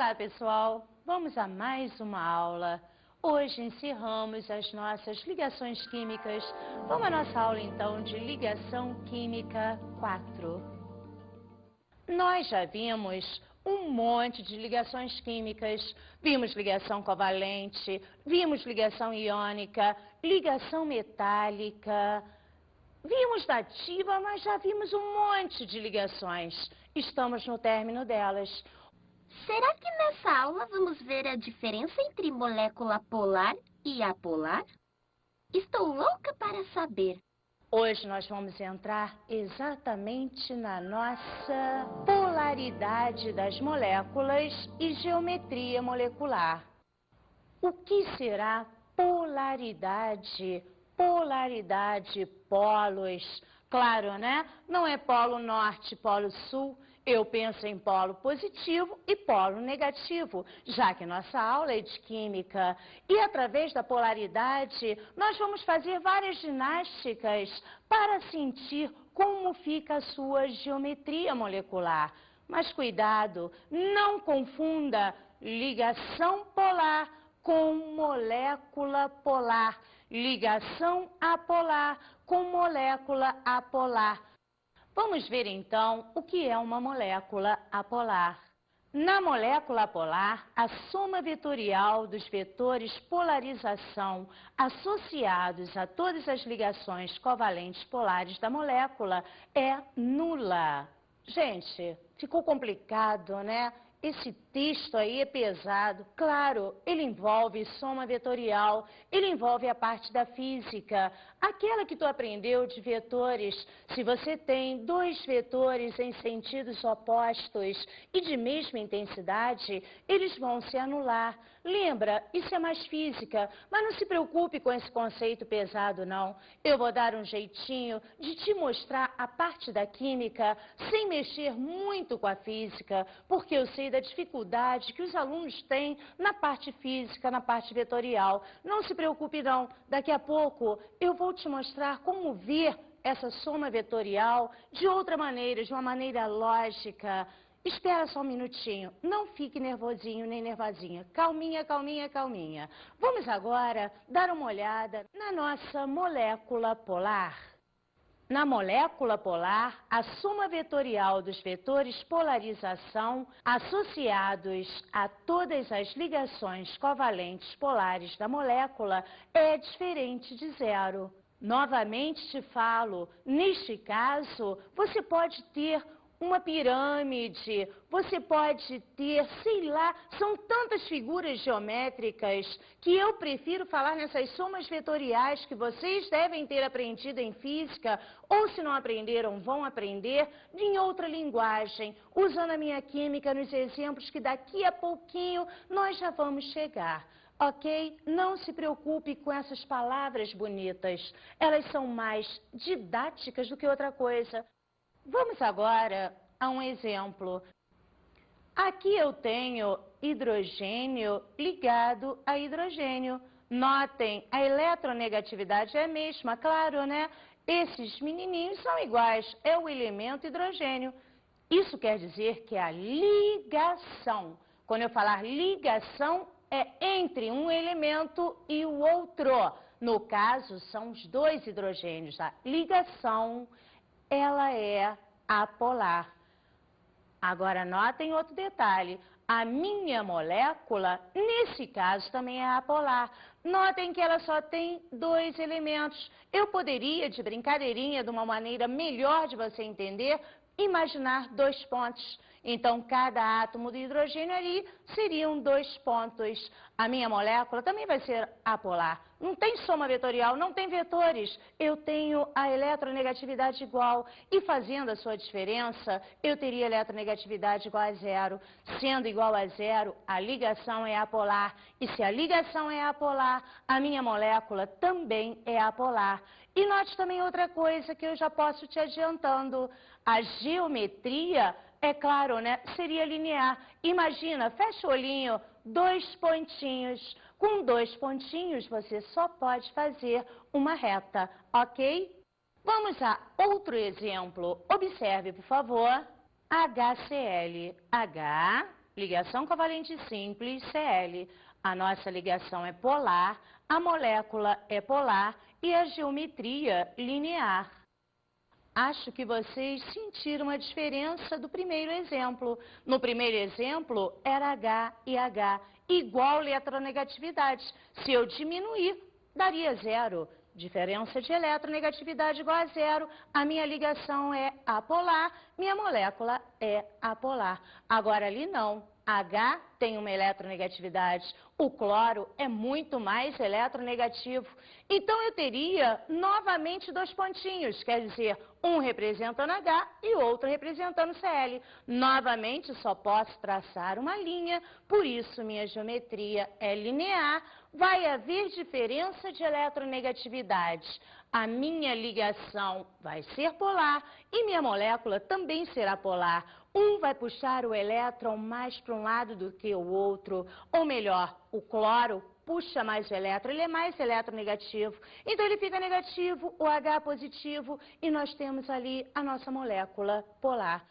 Olá, pessoal! Vamos a mais uma aula. Hoje encerramos as nossas ligações químicas. Vamos à nossa aula, então, de ligação química 4. Nós já vimos um monte de ligações químicas. Vimos ligação covalente, vimos ligação iônica, ligação metálica. Vimos dativa, mas já vimos um monte de ligações. Estamos no término delas. Será que nessa aula vamos ver a diferença entre molécula polar e apolar? Estou louca para saber. Hoje nós vamos entrar exatamente na nossa polaridade das moléculas e geometria molecular. O que será polaridade? Polaridade, polos. Claro, né? Não é polo norte, polo sul. Eu penso em polo positivo e polo negativo, já que nossa aula é de química. E através da polaridade, nós vamos fazer várias ginásticas para sentir como fica a sua geometria molecular. Mas cuidado, não confunda ligação polar com molécula polar, ligação apolar com molécula apolar. Vamos ver então o que é uma molécula apolar. Na molécula apolar, a soma vetorial dos vetores polarização associados a todas as ligações covalentes polares da molécula é nula. Gente, ficou complicado, né? Esse texto aí é pesado. Claro, ele envolve soma vetorial, ele envolve a parte da física, aquela que tu aprendeu de vetores. Se você tem dois vetores em sentidos opostos e de mesma intensidade, eles vão se anular. Lembra, isso é mais física, mas não se preocupe com esse conceito pesado, não. Eu vou dar um jeitinho de te mostrar a parte da química sem mexer muito com a física, porque eu sei da dificuldade que os alunos têm na parte física, na parte vetorial. Não se preocupe não, daqui a pouco eu vou te mostrar como ver essa soma vetorial de outra maneira, de uma maneira lógica. Espera só um minutinho, não fique nervosinho nem nervosinha. Calminha, calminha, calminha. Vamos agora dar uma olhada na nossa molécula polar. Na molécula polar, a soma vetorial dos vetores polarização associados a todas as ligações covalentes polares da molécula é diferente de zero. Novamente te falo, neste caso, você pode ter uma pirâmide, você pode ter, sei lá, são tantas figuras geométricas que eu prefiro falar nessas somas vetoriais que vocês devem ter aprendido em física, ou se não aprenderam, vão aprender em outra linguagem, usando a minha química nos exemplos que daqui a pouquinho nós já vamos chegar. Ok? Não se preocupe com essas palavras bonitas, elas são mais didáticas do que outra coisa. Vamos agora a um exemplo. Aqui eu tenho hidrogênio ligado a hidrogênio. Notem, a eletronegatividade é a mesma, claro, né? Esses menininhos são iguais, é o elemento hidrogênio. Isso quer dizer que a ligação, quando eu falar ligação, é entre um elemento e o outro. No caso, são os dois hidrogênios. A ligação, ela é apolar. Agora, notem outro detalhe. A minha molécula, nesse caso, também é apolar. Notem que ela só tem dois elementos. Eu poderia, de brincadeirinha, de uma maneira melhor de você entender, imaginar dois pontos. Então, cada átomo de hidrogênio ali seriam dois pontos. A minha molécula também vai ser apolar. Não tem soma vetorial, não tem vetores. Eu tenho a eletronegatividade igual. E fazendo a sua diferença, eu teria eletronegatividade igual a zero. Sendo igual a zero, a ligação é apolar. E se a ligação é apolar, a minha molécula também é apolar. E note também outra coisa que eu já posso te adiantando. A geometria, é claro, né? Seria linear. Imagina, fecha o olhinho, dois pontinhos. Com dois pontinhos, você só pode fazer uma reta, ok? Vamos a outro exemplo. Observe, por favor. HCl. H, ligação covalente simples, Cl. A nossa ligação é polar, a molécula é polar e a geometria linear. Acho que vocês sentiram a diferença do primeiro exemplo. No primeiro exemplo, era H e H, igual eletronegatividade. Se eu diminuir, daria zero. Diferença de eletronegatividade igual a zero. A minha ligação é apolar, minha molécula é apolar. Agora ali não. H tem uma eletronegatividade, o cloro é muito mais eletronegativo. Então eu teria novamente dois pontinhos, quer dizer, um representando H e outro representando Cl. Novamente só posso traçar uma linha, por isso minha geometria é linear, vai haver diferença de eletronegatividade. A minha ligação vai ser polar e minha molécula também será polar. Um vai puxar o elétron mais para um lado do que o outro, ou melhor, o cloro puxa mais o elétron, ele é mais eletronegativo. Então ele fica negativo, o H positivo e nós temos ali a nossa molécula polar.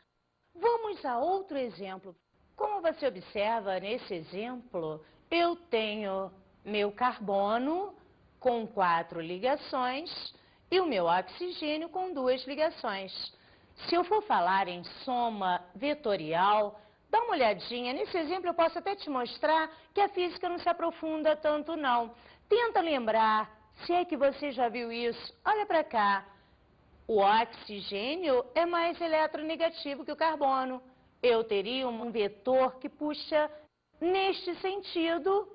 Vamos a outro exemplo. Como você observa nesse exemplo, eu tenho meu carbono com 4 ligações e o meu oxigênio com 2 ligações. Se eu for falar em soma vetorial, dá uma olhadinha. Nesse exemplo eu posso até te mostrar que a física não se aprofunda tanto não. Tenta lembrar, se é que você já viu isso, olha para cá. O oxigênio é mais eletronegativo que o carbono. Eu teria um vetor que puxa neste sentido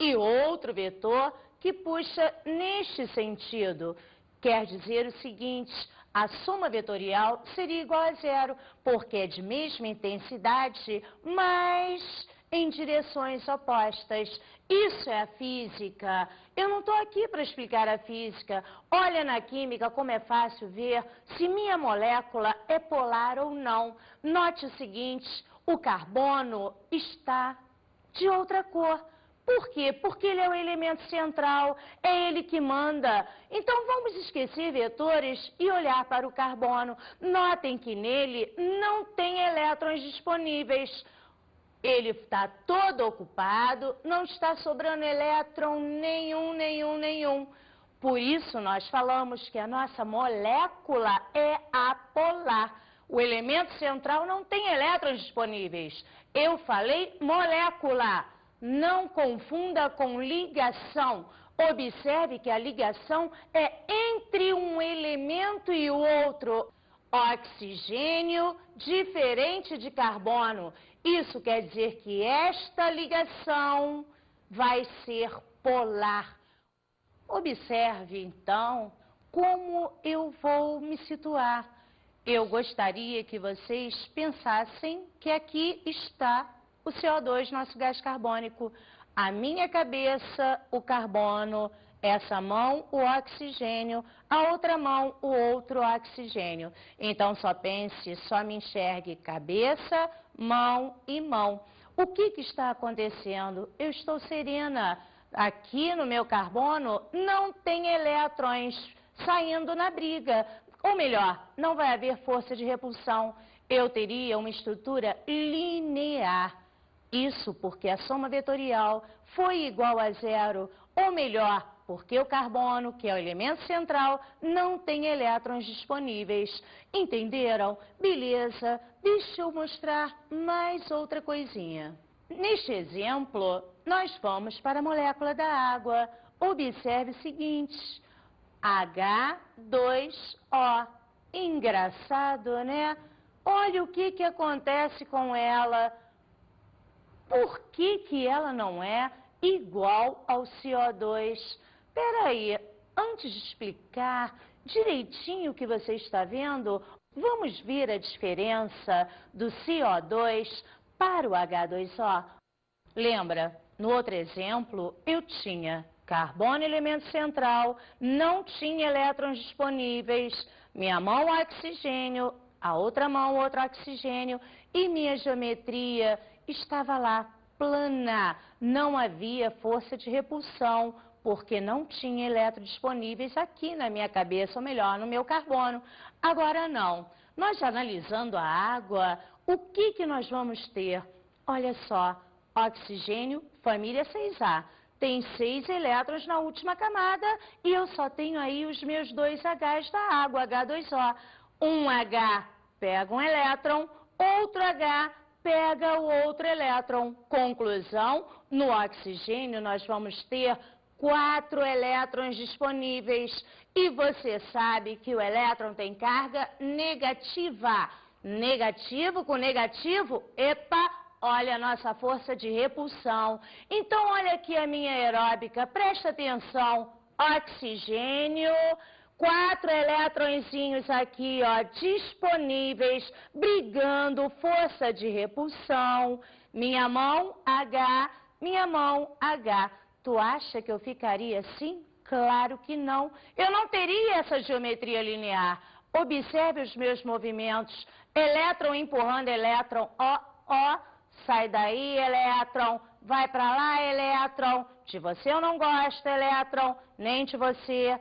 e outro vetor que puxa neste sentido. Quer dizer o seguinte, a soma vetorial seria igual a zero, porque é de mesma intensidade, mas em direções opostas. Isso é a física. Eu não estou aqui para explicar a física. Olha na química como é fácil ver se minha molécula é polar ou não. Note o seguinte, o carbono está de outra cor. Por quê? Porque ele é o elemento central, é ele que manda. Então vamos esquecer vetores e olhar para o carbono. Notem que nele não tem elétrons disponíveis. Ele está todo ocupado, não está sobrando elétron nenhum. Por isso nós falamos que a nossa molécula é apolar. O elemento central não tem elétrons disponíveis. Eu falei molécula. Não confunda com ligação. Observe que a ligação é entre um elemento e o outro. Oxigênio diferente de carbono. Isso quer dizer que esta ligação vai ser polar. Observe, então, como eu vou me situar. Eu gostaria que vocês pensassem que aqui está o CO2, nosso gás carbônico. A minha cabeça, o carbono, essa mão, o oxigênio, a outra mão, o outro oxigênio. Então, só pense, só me enxergue cabeça, mão e mão. O que está acontecendo? Eu estou serena. Aqui no meu carbono não tem elétrons saindo na briga. Ou melhor, não vai haver força de repulsão. Eu teria uma estrutura linear. Isso porque a soma vetorial foi igual a zero, ou melhor, porque o carbono, que é o elemento central, não tem elétrons disponíveis. Entenderam? Beleza, deixa eu mostrar mais outra coisinha. Neste exemplo, nós vamos para a molécula da água. Observe o seguinte, H2O. Engraçado, né? Olha o que acontece com ela. Por que ela não é igual ao CO2? Espera aí, antes de explicar direitinho o que você está vendo, vamos ver a diferença do CO2 para o H2O. Lembra, no outro exemplo, eu tinha carbono, elemento central, não tinha elétrons disponíveis, minha mão oxigênio, a outra mão outro oxigênio e minha geometria estava lá, plana, não havia força de repulsão, porque não tinha elétrons disponíveis aqui na minha cabeça, ou melhor, no meu carbono. Agora não. Nós analisando a água, o que nós vamos ter? Olha só, oxigênio, família 6A. Tem 6 elétrons na última camada e eu só tenho aí os meus 2 Hs da água, H2O. Um H pega um elétron, outro H pega o outro elétron. Conclusão, no oxigênio nós vamos ter 4 elétrons disponíveis. E você sabe que o elétron tem carga negativa. Negativo com negativo, epa! Olha a nossa força de repulsão. Então, olha aqui a minha aeróbica, presta atenção. Oxigênio, 4 elétronzinhos aqui, ó, disponíveis, brigando, força de repulsão. Minha mão, H, minha mão, H. Tu acha que eu ficaria assim? Claro que não. Eu não teria essa geometria linear. Observe os meus movimentos. Elétron empurrando elétron, ó, ó. Sai daí, elétron, vai pra lá, elétron, de você eu não gosto, elétron, nem de você.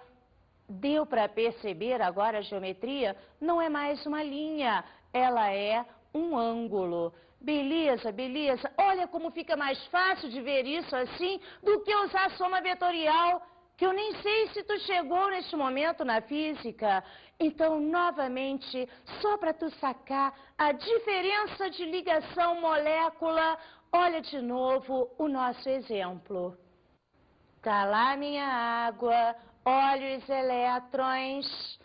Deu para perceber agora a geometria? Não é mais uma linha, ela é um ângulo. Beleza, beleza. Olha como fica mais fácil de ver isso assim do que usar soma vetorial, que eu nem sei se tu chegou neste momento na física. Então, novamente, só para tu sacar a diferença de ligação molécula, olha de novo o nosso exemplo. Tá lá minha água, olha os elétrons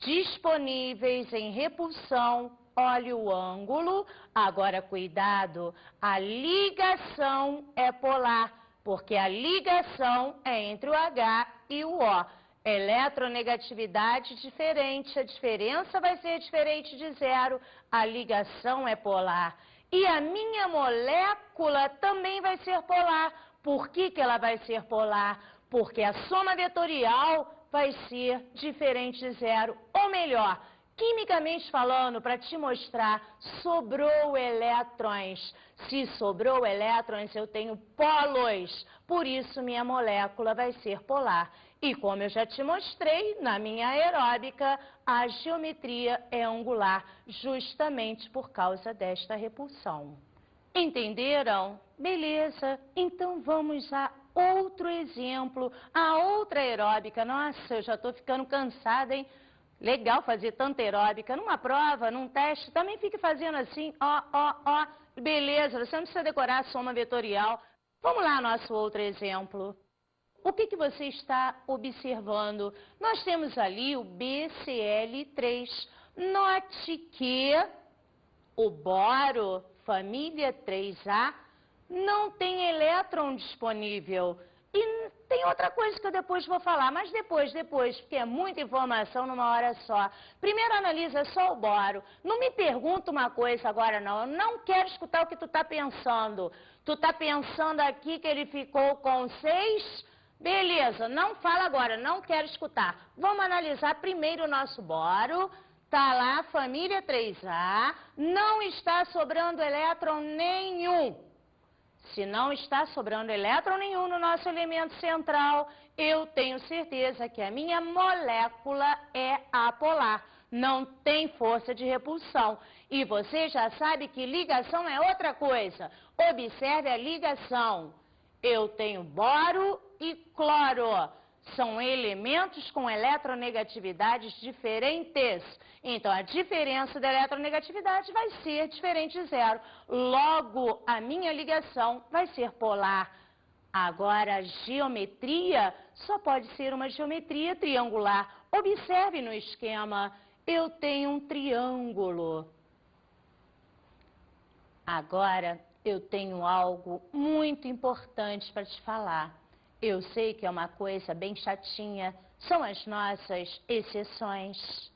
disponíveis em repulsão, olha o ângulo. Agora, cuidado, a ligação é polar, porque a ligação é entre o H e o O. Eletronegatividade diferente, a diferença vai ser diferente de zero, a ligação é polar. E a minha molécula também vai ser polar. Por que que ela vai ser polar? Porque a soma vetorial vai ser diferente de zero, ou melhor, quimicamente falando, para te mostrar, sobrou elétrons. Se sobrou elétrons, eu tenho polos, por isso minha molécula vai ser polar. E como eu já te mostrei, na minha aeróbica, a geometria é angular, justamente por causa desta repulsão. Entenderam? Beleza, então vamos a outro exemplo, a outra aeróbica. Nossa, eu já estou ficando cansada, hein? Legal fazer tanta aeróbica. Numa prova, num teste, também fique fazendo assim, ó, ó, ó. Beleza, você não precisa decorar a soma vetorial. Vamos lá, nosso outro exemplo. O que que você está observando? Nós temos ali o BCl3. Note que o boro, família 3A, não tem elétron disponível. E tem outra coisa que eu depois vou falar, mas depois, porque é muita informação numa hora só. Primeiro analisa só o boro. Não me pergunta uma coisa agora não, eu não quero escutar o que tu está pensando. Tu está pensando aqui que ele ficou com 6? Beleza, não fala agora, não quero escutar. Vamos analisar primeiro o nosso boro. Tá lá, família 3A, não está sobrando elétron nenhum. Se não está sobrando elétron nenhum no nosso elemento central, eu tenho certeza que a minha molécula é apolar. Não tem força de repulsão. E você já sabe que ligação é outra coisa. Observe a ligação. Eu tenho boro e cloro. São elementos com eletronegatividades diferentes. Então, a diferença da eletronegatividade vai ser diferente de zero. Logo, a minha ligação vai ser polar. Agora, a geometria só pode ser uma geometria triangular. Observe no esquema, eu tenho um triângulo. Agora, eu tenho algo muito importante para te falar. Eu sei que é uma coisa bem chatinha, são as nossas exceções.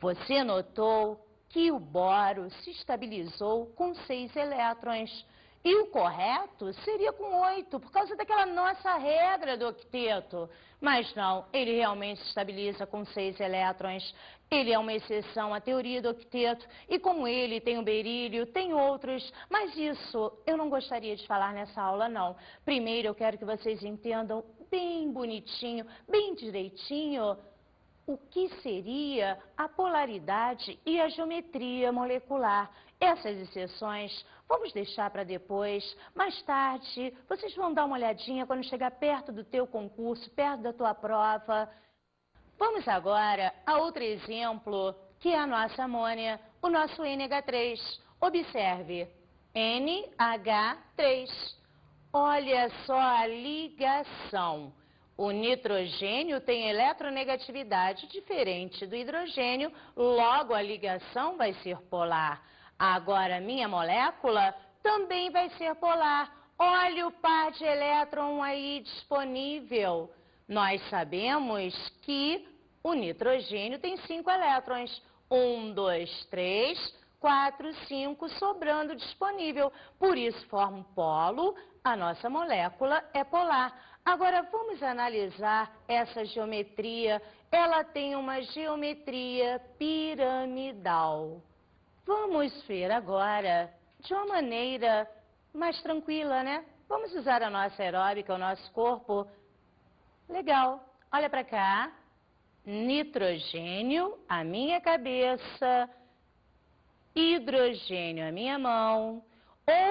Você notou que o boro se estabilizou com 6 elétrons e o correto seria com 8, por causa daquela nossa regra do octeto. Mas não, ele realmente se estabiliza com 6 elétrons. Ele é uma exceção à teoria do octeto e como ele tem o berílio, tem outros, mas isso eu não gostaria de falar nessa aula não. Primeiro eu quero que vocês entendam bem bonitinho, bem direitinho, o que seria a polaridade e a geometria molecular. Essas exceções Vamos deixar para depois, mais tarde. Vocês vão dar uma olhadinha quando chegar perto do teu concurso, perto da tua prova. Vamos agora a outro exemplo, que é a nossa amônia, o nosso NH3. Observe, NH3. Olha só a ligação. O nitrogênio tem eletronegatividade diferente do hidrogênio, logo a ligação vai ser polar. Agora, minha molécula também vai ser polar. Olha o par de elétron aí disponível. Nós sabemos que o nitrogênio tem 5 elétrons. 1, 2, 3, 4, 5 sobrando disponível. Por isso forma um polo, a nossa molécula é polar. Agora vamos analisar essa geometria. Ela tem uma geometria piramidal. Vamos ver agora de uma maneira mais tranquila, né? Vamos usar a nossa aeróbica, o nosso corpo. Legal. Olha para cá. Nitrogênio, a minha cabeça. Hidrogênio, a minha mão.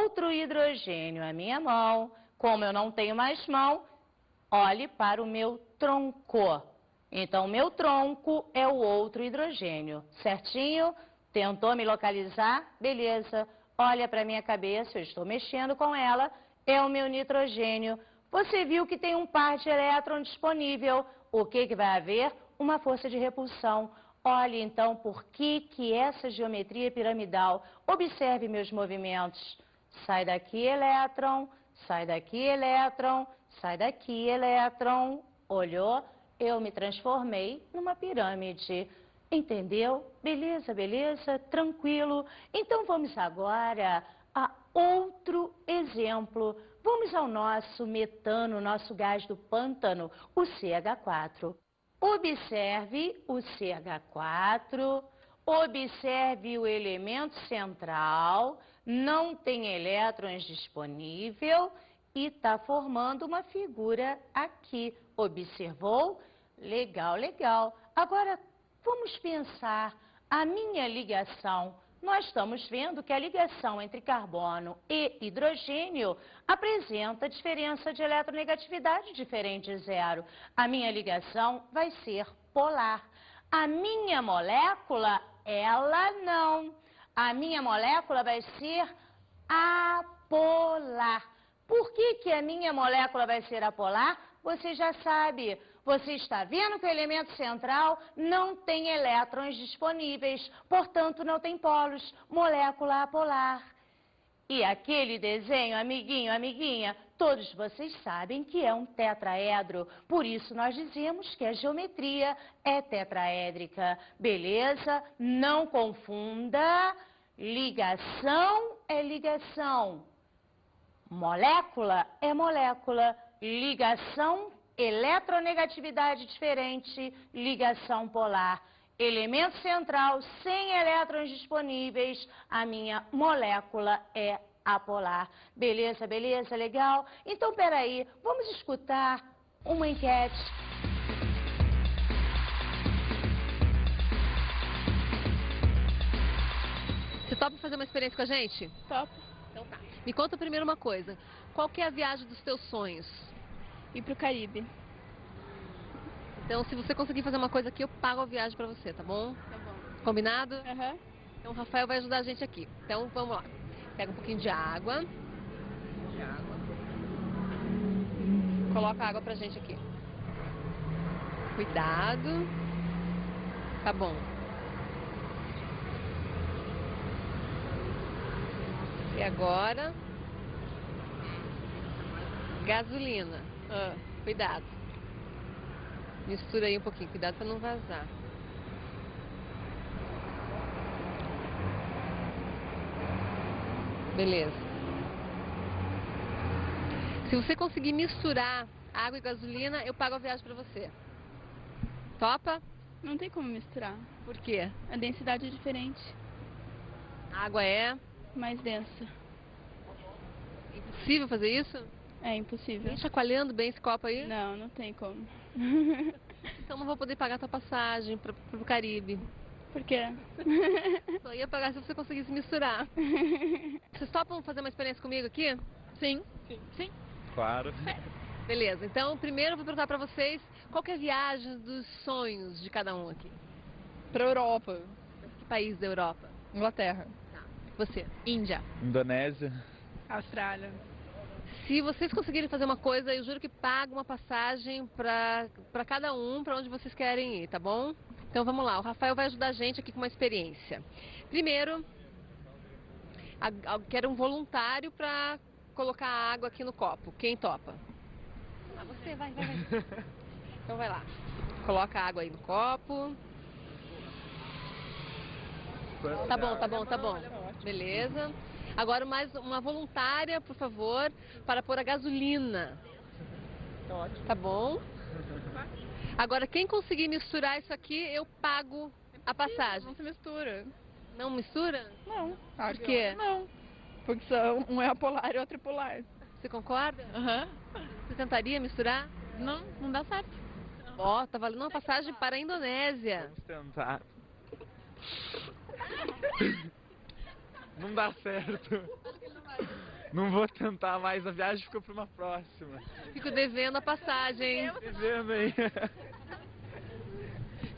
Outro hidrogênio, a minha mão. Como eu não tenho mais mão, olhe para o meu tronco. Então, o meu tronco é o outro hidrogênio. Certinho? Tentou me localizar? Beleza. Olha para a minha cabeça, eu estou mexendo com ela. É o meu nitrogênio. Você viu que tem um par de elétron disponível. O que vai haver? Uma força de repulsão. Olhe, então, por que essa geometria é piramidal? Observe meus movimentos. Sai daqui, elétron. Sai daqui, elétron. Sai daqui, elétron. Olhou? Eu me transformei numa pirâmide. Entendeu? Beleza, beleza? Tranquilo. Então vamos agora a outro exemplo. Vamos ao nosso metano, nosso gás do pântano, o CH4. Observe o CH4, observe o elemento central, não tem elétrons disponível e está formando uma figura aqui. Observou? Legal, legal. Agora, vamos pensar a minha ligação. Nós estamos vendo que a ligação entre carbono e hidrogênio apresenta diferença de eletronegatividade diferente de zero. A minha ligação vai ser polar. A minha molécula, ela não. A minha molécula vai ser apolar. Por que a minha molécula vai ser apolar? Você já sabe. Você está vendo que o elemento central não tem elétrons disponíveis, portanto não tem polos, molécula apolar. E aquele desenho, amiguinho, amiguinha, todos vocês sabem que é um tetraedro, por isso nós dizemos que a geometria é tetraédrica. Beleza? Não confunda, ligação é ligação, molécula é molécula, ligação eletronegatividade diferente, ligação polar. Elemento central sem elétrons disponíveis, a minha molécula é apolar. Beleza, beleza, legal? Então, peraí, vamos escutar uma enquete. Você topa fazer uma experiência com a gente? Top. Então tá. Me conta primeiro uma coisa. Qual que é a viagem dos teus sonhos? Ir pro Caribe. Então, se você conseguir fazer uma coisa aqui, eu pago a viagem pra você, tá bom? Tá bom. Combinado? Aham. Então, o Rafael vai ajudar a gente aqui. Então, vamos lá. Pega um pouquinho de água. Coloca a água pra gente aqui. Cuidado. Tá bom. E agora? Gasolina. Cuidado. Mistura aí um pouquinho, cuidado para não vazar. Beleza. Se você conseguir misturar água e gasolina, eu pago a viagem para você. Topa? Não tem como misturar. Por quê? A densidade é diferente, A água é mais densa. impossível fazer isso? É impossível. Vem chacoalhando bem esse copo aí? Não tem como. Então não vou poder pagar tua passagem pro Caribe. Por quê? Só ia pagar se você conseguisse misturar. Vocês topam fazer uma experiência comigo aqui? Sim. Sim. Claro. Beleza, então primeiro eu vou perguntar pra vocês qual que é a viagem dos sonhos de cada um aqui. Pra Europa. Que país da Europa? Inglaterra. Você? Índia. Indonésia. Austrália. Se vocês conseguirem fazer uma coisa, eu juro que pago uma passagem pra cada um, pra onde vocês querem ir, tá bom? Então vamos lá, o Rafael vai ajudar a gente aqui com uma experiência. Primeiro, quero um voluntário pra colocar água aqui no copo. Quem topa? Ah, você, vai. Então vai lá. Coloca a água aí no copo. Tá bom. Beleza. Agora mais uma voluntária, por favor, para pôr a gasolina. Tá bom? Agora, quem conseguir misturar isso aqui, eu pago a passagem. Não se mistura. Não mistura? Não. Acho Por quê? que não. Porque um é apolar e outro é polar. Você concorda? Aham. Você tentaria misturar? Não dá certo. Ó, tá valendo uma passagem para a Indonésia. Vamos tentar. Não dá certo. Não vou tentar mais, a viagem fica para uma próxima. Fico devendo a passagem. Devendo aí.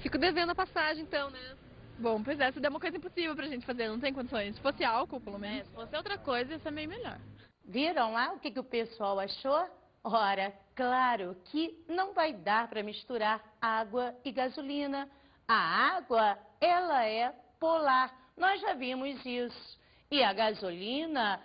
Fico devendo a passagem, então, né? Bom, pois é, isso é uma coisa impossível pra gente fazer, não tem condições. Se fosse álcool, pelo menos. Se fosse outra coisa, ia ser meio melhor. Viram lá o que o pessoal achou? Ora, claro que não vai dar para misturar água e gasolina. A água, ela é polar. Nós já vimos isso. E a gasolina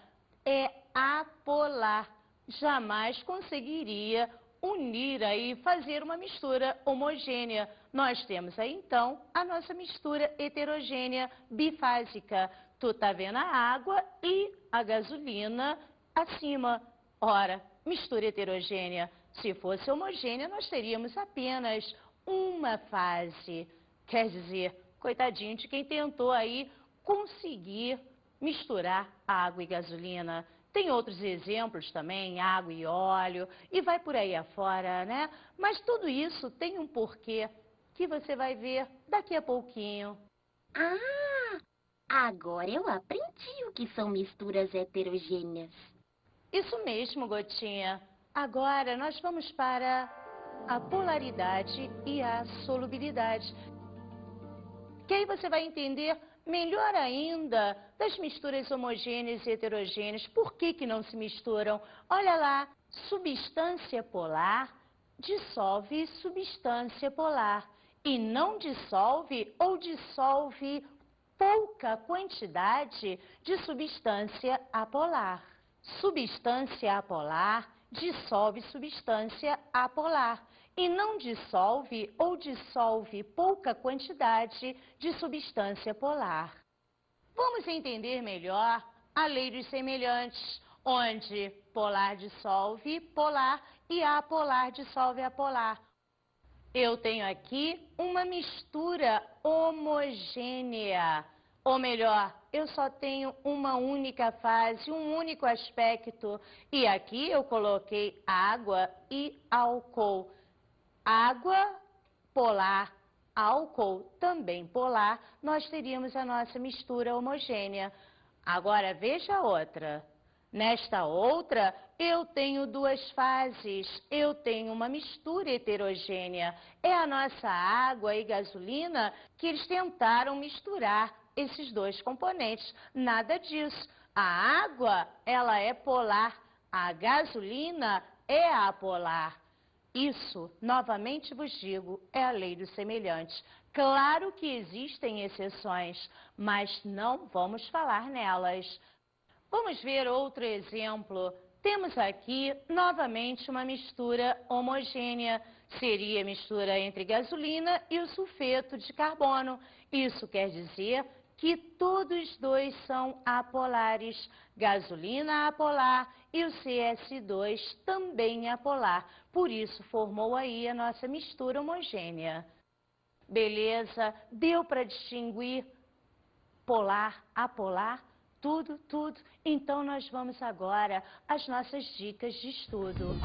é apolar. Jamais conseguiria unir aí, fazer uma mistura homogênea. Nós temos aí, então, a nossa mistura heterogênea bifásica. Tu tá vendo a água e a gasolina acima. Ora, mistura heterogênea. Se fosse homogênea, nós teríamos apenas uma fase. Quer dizer, coitadinho de quem tentou aí conseguir misturar água e gasolina. Tem outros exemplos também, água e óleo, e vai por aí afora, né? Mas tudo isso tem um porquê que você vai ver daqui a pouquinho. Ah, agora eu aprendi o que são misturas heterogêneas. Isso mesmo, Gotinha. Agora nós vamos para a polaridade e a solubilidade. Que aí você vai entender melhor ainda das misturas homogêneas e heterogêneas. Por que não se misturam? Olha lá, substância polar dissolve substância polar e não dissolve ou dissolve pouca quantidade de substância apolar. Substância apolar dissolve substância apolar e não dissolve ou dissolve pouca quantidade de substância polar. Vamos entender melhor a lei dos semelhantes, onde polar dissolve polar e apolar dissolve apolar. Eu tenho aqui uma mistura homogênea, ou melhor, eu só tenho uma única fase, um único aspecto, e aqui eu coloquei água e álcool. Água polar, álcool também polar, nós teríamos a nossa mistura homogênea. Agora veja a outra. Nesta outra, eu tenho duas fases, eu tenho uma mistura heterogênea. É a nossa água e gasolina que eles tentaram misturar esses dois componentes. Nada disso. A água, ela é polar, a gasolina é apolar. Isso, novamente vos digo, é a lei dos semelhantes. Claro que existem exceções, mas não vamos falar nelas. Vamos ver outro exemplo. Temos aqui, novamente, uma mistura homogênea. Seria a mistura entre gasolina e o sulfeto de carbono. Isso quer dizer que todos dois são apolares. Gasolina apolar e o CS2 também apolar. Por isso, formou aí a nossa mistura homogênea. Beleza? Deu para distinguir polar, apolar? Tudo. Então, nós vamos agora às nossas dicas de estudo.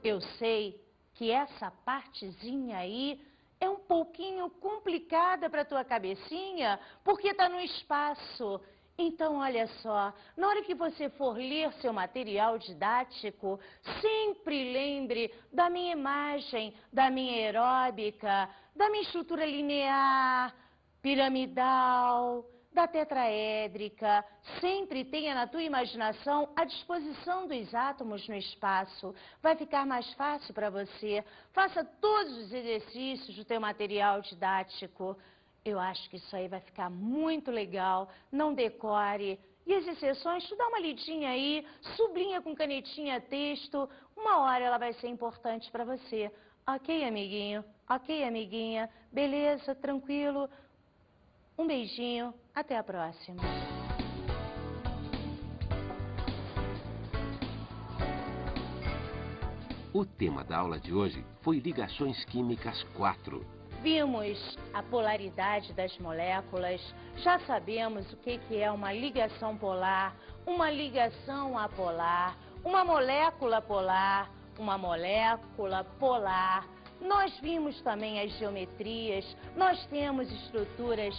Eu sei que essa partezinha aí é um pouquinho complicada para tua cabecinha, porque está no espaço. Então, olha só, na hora que você for ler seu material didático, sempre lembre da minha imagem, da minha aeróbica, da minha estrutura linear, piramidal, da tetraédrica. Sempre tenha na tua imaginação a disposição dos átomos no espaço. Vai ficar mais fácil para você. Faça todos os exercícios do teu material didático. Eu acho que isso aí vai ficar muito legal. Não decore. E as exceções, tu dá uma lidinha aí, sublinha com canetinha texto. Uma hora ela vai ser importante para você. Ok, amiguinho? Ok, amiguinha? Beleza? Tranquilo? Um beijinho. Até a próxima. O tema da aula de hoje foi Ligações Químicas 4. Vimos a polaridade das moléculas, já sabemos o que é uma ligação polar, uma ligação apolar, uma molécula polar. Nós vimos também as geometrias, nós temos estruturas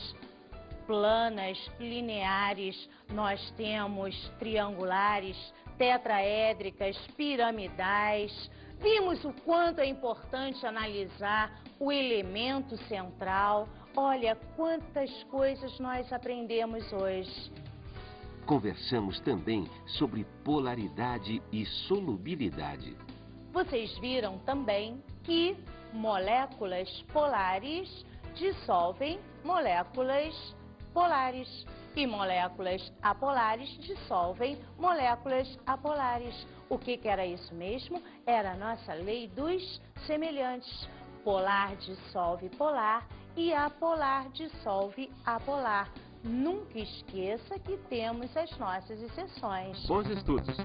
planas, lineares, nós temos triangulares, tetraédricas, piramidais. Vimos o quanto é importante analisar o elemento central. Olha quantas coisas nós aprendemos hoje. Conversamos também sobre polaridade e solubilidade. Vocês viram também que moléculas polares dissolvem moléculas polares e moléculas apolares dissolvem moléculas apolares. O que era isso mesmo? Era a nossa lei dos semelhantes. Polar dissolve polar e apolar dissolve apolar. Nunca esqueça que temos as nossas exceções. Bons estudos!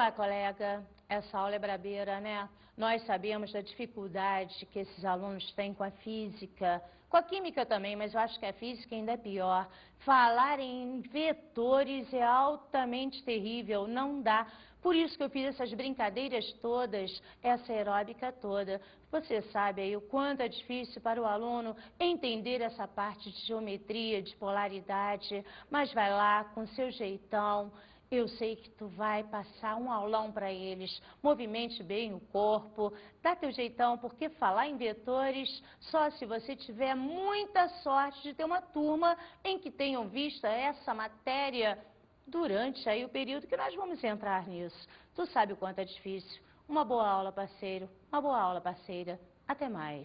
Olá, colega. Essa aula é brabeira, né? Nós sabemos da dificuldade que esses alunos têm com a física, com a química também, mas eu acho que a física ainda é pior. Falar em vetores é altamente terrível, não dá. Por isso que eu fiz essas brincadeiras todas, essa aeróbica toda. Você sabe aí o quanto é difícil para o aluno entender essa parte de geometria, de polaridade, mas vai lá com seu jeitão. Eu sei que tu vai passar um aulão para eles. Movimente bem o corpo, dá teu jeitão, porque falar em vetores só se você tiver muita sorte de ter uma turma em que tenham visto essa matéria durante aí o período que nós vamos entrar nisso. Tu sabe o quanto é difícil. Uma boa aula, parceiro. Uma boa aula, parceira. Até mais.